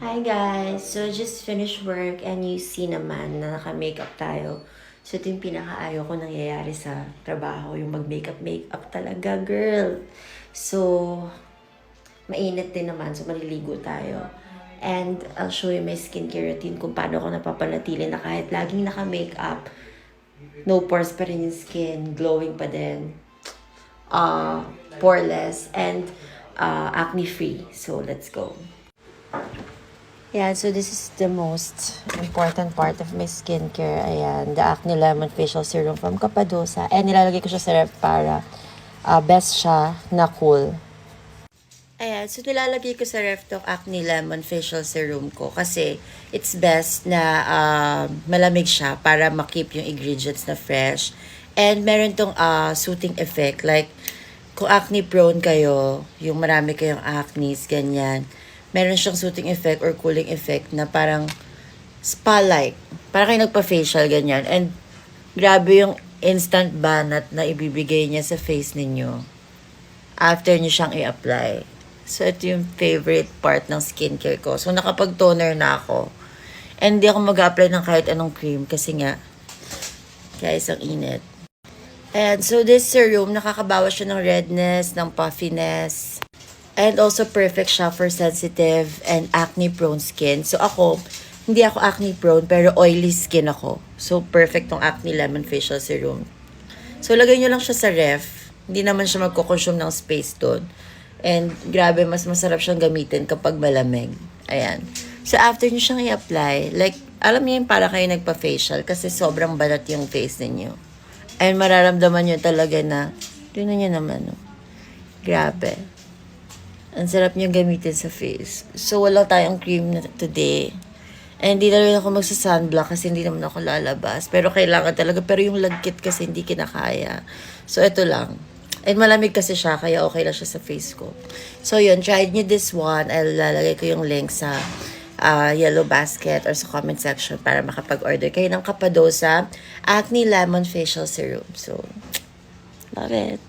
Hi guys! So, just finished work and you see naman na naka-makeup tayo. So, ito yung pinakaayaw ko nangyayari sa trabaho, yung mag-makeup talaga, girl. So, mainit din naman, so maliligo tayo. And I'll show you my skincare routine kung paano ko napapanatili na kahit laging naka-makeup, no pores pa rin yung skin, glowing pa din, poreless, and acne-free. So, let's go. Yeah, so this is the most important part of my skincare. Ayan, the Acne Lemon Facial Serum from Capadosa. And nilalagay ko siya sa ref para best siya na cool. Ayan, so nilalagay ko sa ref tong Acne Lemon Facial Serum ko kasi it's best na malamig siya para makip yung ingredients na fresh. And meron tong soothing effect. Like, kung acne prone kayo, yung marami kayong acne, ganyan, meron siyang soothing effect or cooling effect na parang spa-like. Parang kayo nagpa-facial, ganyan. And grabe yung instant banat na ibibigay niya sa face ninyo after niyo siyang i-apply. So, ito yung favorite part ng skincare ko. So, nakapag-toner na ako. And hindi ako mag-apply ng kahit anong cream kasi nga, guys, ang init. And so, this serum, nakakabawas siya ng redness, ng puffiness, and also perfect siya for sensitive and acne-prone skin. So ako, hindi ako acne-prone pero oily skin ako. So perfect tong Acne Lemon Facial Serum. So lagay nyo lang siya sa ref. Hindi naman siya magko-consume ng space doon. And grabe, mas masarap siyang gamitin kapag malamig. Ayan. So after nyo siyang i-apply, like, alam niyo yung para kayo nagpa-facial kasi sobrang balat yung face ninyo. And mararamdaman nyo talaga na, tingnan nyo naman, no? Grabe. Ang sarap niyang gamitin sa face. So, wala tayong cream na today. And hindi na rin ako magsa-sunblock kasi hindi naman ako lalabas. Pero kailangan talaga. Pero yung lagkit kasi hindi kinakaya. So, ito lang. And malamig kasi siya, kaya okay lang siya sa face ko. So, yun. Try nyo this one. I'll lalagay ko yung link sa yellow basket or sa comment section para makapag-order kayo ng Capadosa Acne Lemon Facial Serum. So, love it.